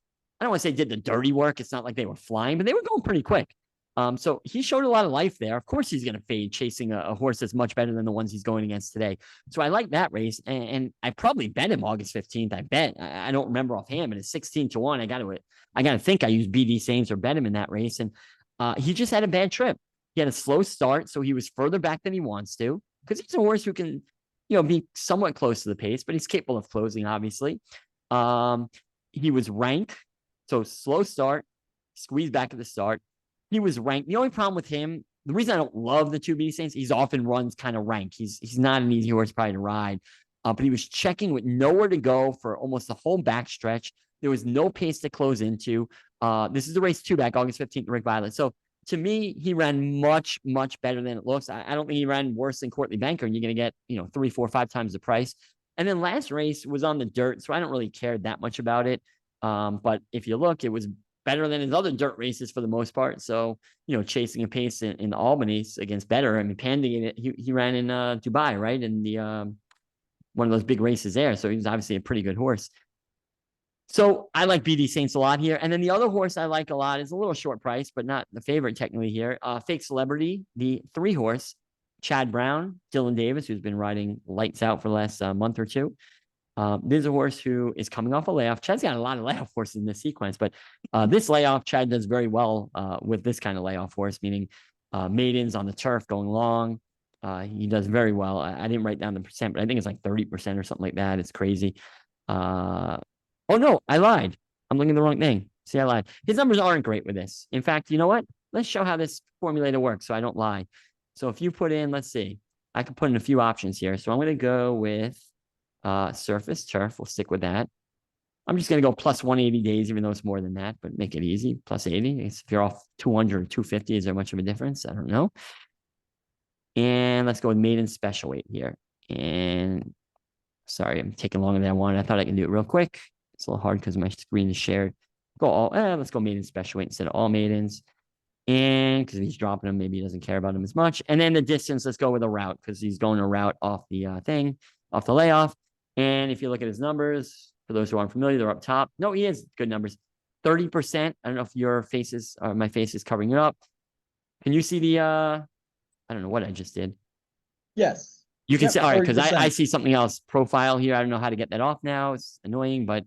I don't want to say did the dirty work. It's not like they were flying, but they were going pretty quick. So he showed a lot of life there. Of course, he's going to fade chasing a horse that's much better than the ones he's going against today. So I like that race, and I probably bet him August 15th. I bet. I don't remember offhand, but it's 16-1. I got to think I used BD Saints or bet him in that race, and he just had a bad trip. He had a slow start, so he was further back than he wants to, because he's a horse who can, be somewhat close to the pace, but he's capable of closing, obviously. He was rank So slow start, squeeze back at the start. He was ranked. The only problem with him, the reason I don't love the two BD Saints, he's often runs kind of rank. He's not an easy horse probably to ride. But he was checking with nowhere to go for almost the whole backstretch. There was no pace to close into. This is the race 2 back August 15th, Rick Violet. So to me, he ran much, much better than it looks. I don't think he ran worse than Courtney Banker, and you're going to get, 3, 4, 5 times the price. And then last race was on the dirt, so I don't really care that much about it. But if you look, it was better than his other dirt races for the most part. So, chasing a pace in the Albany's against better. I mean, Pandy, he ran in Dubai, right? In the one of those big races there. So he was obviously a pretty good horse. So I like BD Saints a lot here. And then the other horse I like a lot is a little short price, but not the favorite technically here. Fake Celebrity, the 3-horse, Chad Brown, Dylan Davis, who's been riding lights out for the last month or two. This is a horse who is coming off a layoff. Chad's got a lot of layoff horses in this sequence, but this layoff, Chad does very well with this kind of layoff horse, meaning maidens on the turf going long. He does very well. I didn't write down the percent, but I think it's like 30% or something like that. It's crazy. Oh, no, I lied. I'm looking at the wrong thing. See, I lied. His numbers aren't great with this. In fact, you know what? Let's show how this formulator works so I don't lie. So if you put in, let's see, I can put in a few options here. So I'm going to go with surface turf. We'll stick with that. I'm just going to go plus 180 days, even though it's more than that, but make it easy. Plus 80. If you're off 200 or 250, is there much of a difference? I don't know. And let's go with maiden special weight here. And sorry, I'm taking longer than I wanted. I thought I could do it real quick. It's a little hard because my screen is shared. Let's go maiden special weight instead of all maidens. And because he's dropping them, maybe he doesn't care about them as much. And then the distance, let's go with a route because he's going a route off the off the layoff. And if you look at his numbers, for those who aren't familiar, they're up top. No, he has good numbers. 30%. I don't know if your faces or my face is covering it up. Can you see the I don't know what I just did. Yes. You can see, all right, because 30%. I see something else profile here. I don't know how to get that off now. It's annoying, but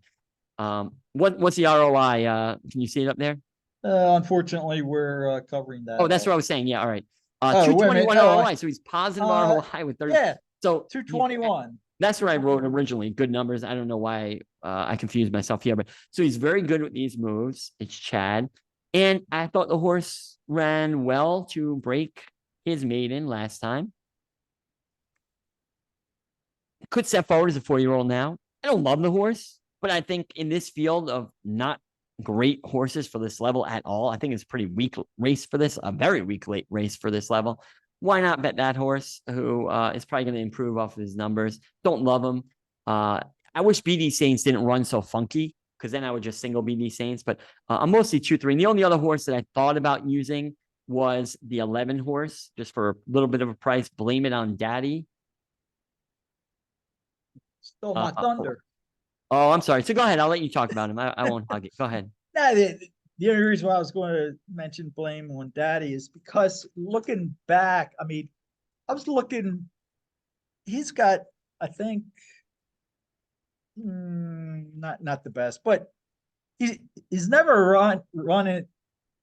what's the ROI? Can you see it up there? Unfortunately, we're covering that. Oh, that's what I was saying. Yeah, all right. Oh, wait a minute. 221 Oh, ROI. So he's positive ROI with 30. Yeah, So 221. That's what I wrote originally. Good numbers. I don't know why I confused myself here, but so he's very good with these moves. It's Chad. And I thought the horse ran well to break his maiden last time. Could step forward as a 4-year-old now. I don't love the horse, but I think in this field of not great horses for this level at all, I think it's a pretty weak race for this, a very weak late race for this level. Why not bet that horse who is probably going to improve off of his numbers? Don't love him. I wish BD Saints didn't run so funky because then I would just single BD Saints, but I'm mostly 2-3. And the only other horse that I thought about using was the 11 horse, just for a little bit of a price. Blame It on Daddy. Stole my thunder. Oh, I'm sorry. So go ahead. I'll let you talk about him. I won't hug it. Go ahead. No, the only reason why I was going to mention Blame on Daddy is because looking back, I mean, I was looking, he's got, I think, not the best, but he's never run it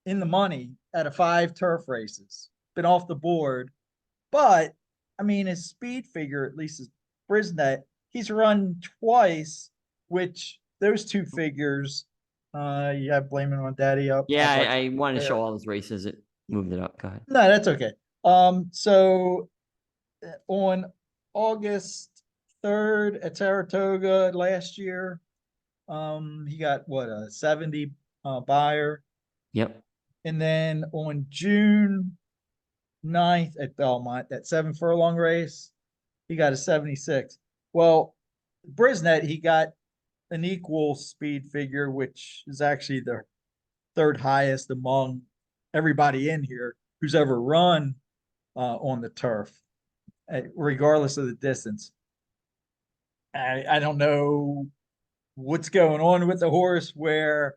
in the money out of 5 turf races, been off the board. But I mean, his speed figure, at least his Brisnet, he's run twice, which those 2 figures, you have Blaming on Daddy up. Yeah, I wanted to show all those races. It moved it up. Go ahead. No, that's okay. So on August 3rd at Saratoga last year, he got what, a 70 buyer. Yep. And then on June 9th at Belmont, that 7 furlong race, he got a 76. Well, Brisnet, he got an equal speed figure, which is actually the 3rd highest among everybody in here who's ever run on the turf, regardless of the distance. I don't know what's going on with the horse, where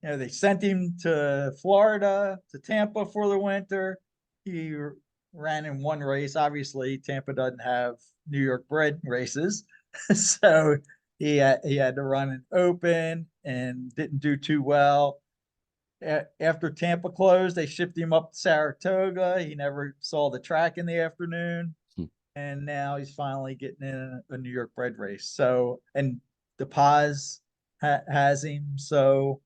they sent him to Florida, to Tampa for the winter. He ran in 1 race. Obviously, Tampa doesn't have New York bred races, so he had to run an open and didn't do too well. After Tampa closed, they shipped him up to Saratoga. He never saw the track in the afternoon. And now he's finally getting in a New York bred race. So, and the Paz has him. So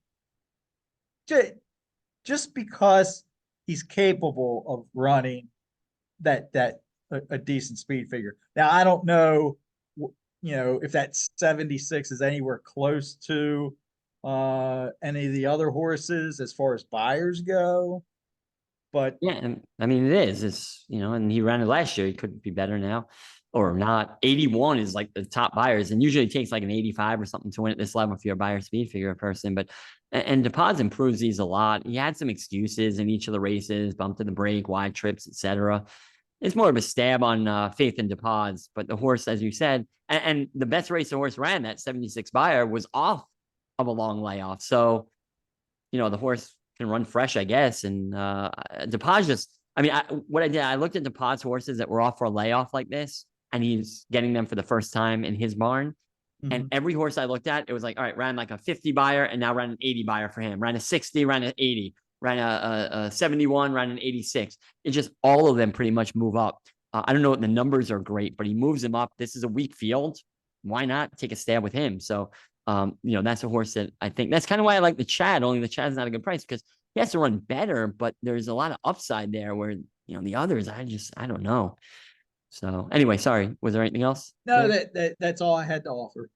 just because he's capable of running a decent speed figure. Now, I don't know, if that 76 is anywhere close to any of the other horses as far as buyers go, but Yeah, and I mean it is. It's and he ran it last year. He could be better now, or not. 81 is like the top buyers, and usually it takes like an 85 or something to win at this level if you're a buyer speed figure person. But and DePaz improves these a lot. He had some excuses in each of the races, bumped to the break, wide trips, etc. It's more of a stab on faith in DePaz, but the horse, as you said, and the best race the horse ran, that 76 buyer, was off of a long layoff. So the horse can run fresh, I guess. And DePaz just, I mean, what I did, I looked at DePaz horses that were off for a layoff like this, and he's getting them for the first time in his barn. And every horse I looked at, it was like, all right, ran like a 50 buyer and now ran an 80 buyer for him. Ran a 60, ran an 80, ran a 71, ran an 86. It just, all of them pretty much move up. I don't know what the numbers are great, but he moves them up. This is a weak field. Why not take a stab with him? So, that's a horse that I think that's kind of why I like the Chad, only the Chad's not a good price because he has to run better, but there's a lot of upside there where, the others, I don't know. So anyway, sorry. Was there anything else? no, that's all I had to offer.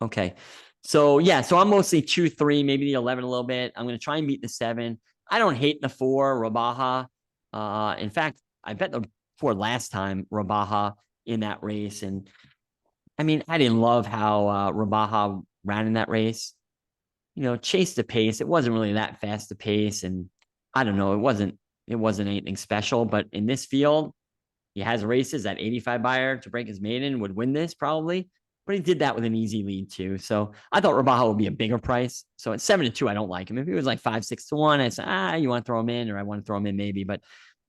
Okay. So yeah, so I'm mostly 2-3, maybe the 11 a little bit. I'm going to try and beat the 7. I don't hate the 4, Rabaha. In fact, I bet the 4 last time, Rabaha, in that race. And I mean, I didn't love how Rabaha ran in that race. Chased the pace. It wasn't really that fast a pace. And I don't know, it wasn't anything special. But in this field, he has races that 85 buyer to break his maiden would win this probably. But he did that with an easy lead too. So I thought Rabaha would be a bigger price. So at 7-2, I don't like him. If he was like 5-6-1, I'd say, you want to throw him in, or I want to throw him in maybe. But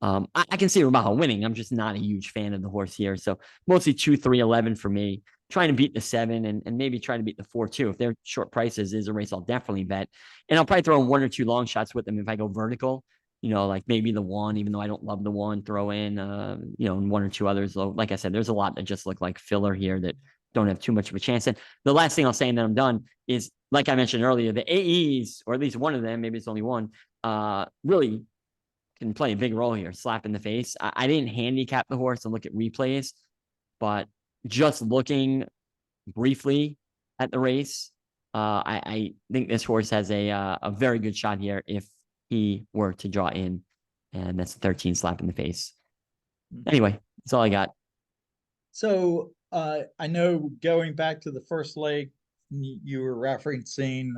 I can see Rabaha winning. I'm just not a huge fan of the horse here. So mostly 2-3-11 for me. Trying to beat the 7 and maybe try to beat the 4 too. If they're short prices, is a race I'll definitely bet. And I'll probably throw in 1 or 2 long shots with them if I go vertical. Like maybe the 1, even though I don't love the 1, throw in, and 1 or 2 others. Like I said, there's a lot that just look like filler here that don't have too much of a chance. And the last thing I'll say, and then I'm done, is like I mentioned earlier, the AEs, or at least one of them, maybe it's only one, really can play a big role here. Slap in the face. I didn't handicap the horse and look at replays, but just looking briefly at the race, I think this horse has a very good shot here if he were to draw in, and that's a 13 slap in the face. Anyway, that's all I got. So I know going back to the first leg, you were referencing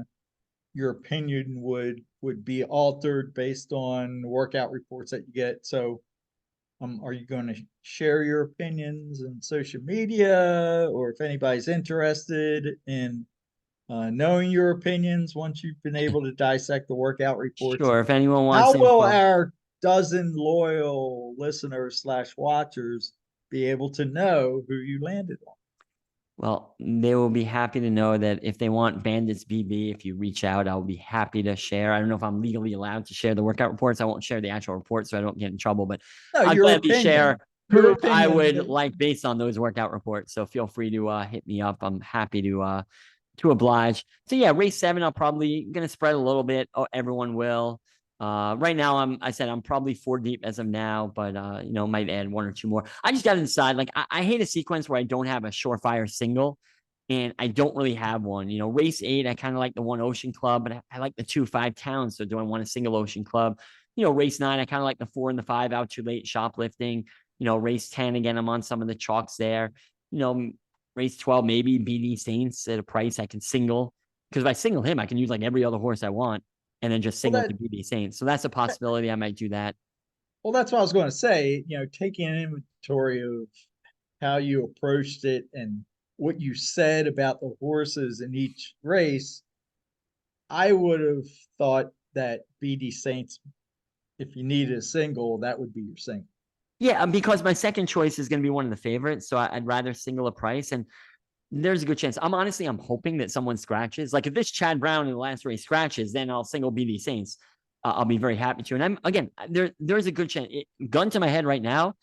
your opinion would be altered based on workout reports that you get. So are you going to share your opinions in social media, or if anybody's interested in knowing your opinions once you've been able to dissect the workout reports? Sure. If anyone wants, how will our dozen loyal listeners / watchers be able to know who you landed on? Well, they will be happy to know that if they want Bandits BB, if you reach out, I'll be happy to share. I don't know if I'm legally allowed to share the workout reports. I won't share the actual reports so I don't get in trouble, but I'll gladly share who I would like based on those workout reports. So feel free to hit me up. I'm happy to oblige. So yeah, race 7, I'll probably going to spread a little bit. Oh, everyone will. Right now I'm probably 4 deep as of now, but might add 1 or 2 more. I just got to decide. Like I hate a sequence where I don't have a surefire single, and I don't really have one. Race 8, I kind of like the 1 Ocean Club, but I like the 2 5 Towns. So do I want a single Ocean Club? Race 9, I kind of like the 4 and the 5 Out Too Late Shoplifting. Race 10, again, I'm on some of the chalks there. Race 12, maybe BD Saints at a price I can single, because if I single him, I can use like every other horse I want and then just single to BD Saints. So that's a possibility. I might do that. Well, that's what I was going to say. Taking an inventory of how you approached it and what you said about the horses in each race, I would have thought that BD Saints, if you needed a single, that would be your single. Yeah, because my second choice is going to be one of the favorites. So I'd rather single a price. And there's a good chance. I'm hoping that someone scratches. Like if this Chad Brown in the last race scratches, then I'll single BD Saints. I'll be very happy to. And there's a good chance. Gun to my head right now,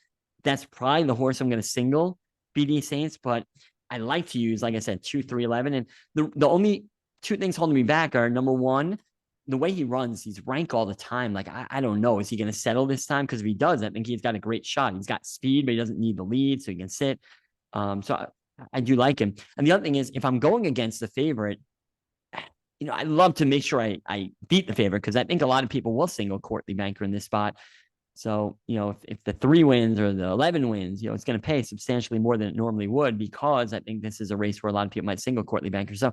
that's probably the horse I'm going to single BD Saints. But I like to use, like I said, 2, 3, 11. And the only 2 things holding me back are, number 1, the way he runs, he's rank all the time. Like, I don't know. Is he going to settle this time? Because if he does, I think he's got a great shot. He's got speed, but he doesn't need the lead, so he can sit. I do like him. And the other thing is, if I'm going against the favorite, I love to make sure I beat the favorite, because I think a lot of people will single Courtney Banker in this spot. So, if the 3 wins or the 11 wins, it's going to pay substantially more than it normally would, because I think this is a race where a lot of people might single Courtney Banker. So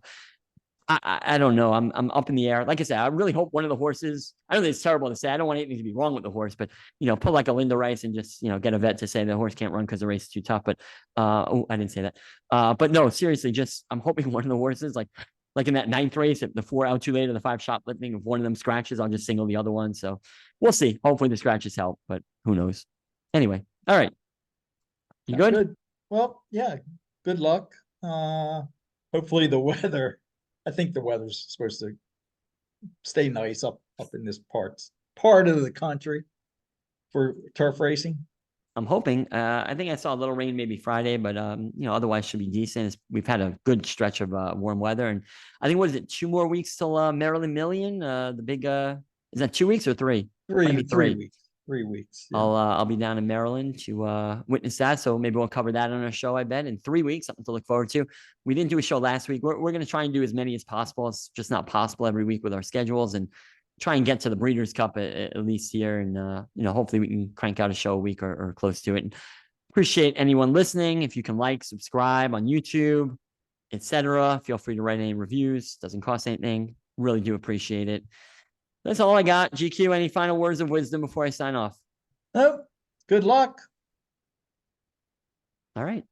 I don't know. I'm up in the air. Like I said, I really hope one of the horses, I know it's terrible to say, I don't want anything to be wrong with the horse, but, put like a Linda Rice and just, get a vet to say the horse can't run because the race is too tough. But, I didn't say that. But no, seriously, I'm hoping one of the horses, like in that 9th race, if the 4 out too late or the 5 shoplifting, if one of them scratches, I'll just single the other one. So we'll see. Hopefully the scratches help, but who knows? Anyway. All right. You good? Well, yeah. Good luck. Hopefully the weather, I think the weather's supposed to stay nice up in this part of the country for turf racing. I'm hoping. I think I saw a little rain maybe Friday, but otherwise should be decent. We've had a good stretch of warm weather, and I think, what is it, 2 more weeks till Maryland Million? The big is that 2 weeks or 3? 3 weeks. 3 weeks. Yeah. I'll be down in Maryland to witness that. So maybe we'll cover that on our show, I bet, in 3 weeks. Something to look forward to. We didn't do a show last week. We're going to try and do as many as possible. It's just not possible every week with our schedules, and try and get to the Breeders' Cup at least here. And, hopefully we can crank out a show a week or close to it. And appreciate anyone listening. If you can subscribe on YouTube, etc. Feel free to write any reviews. Doesn't cost anything. Really do appreciate it. That's all I got. GQ, any final words of wisdom before I sign off? Oh, good luck. All right.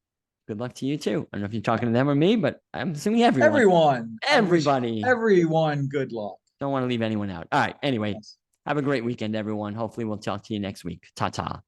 Good luck to you too. I don't know if you're talking to them or me, but I'm assuming everyone. Everybody. Everyone, good luck. Don't want to leave anyone out. All right. Anyway, Yes. have a great weekend, everyone. Hopefully we'll talk to you next week. Ta-ta.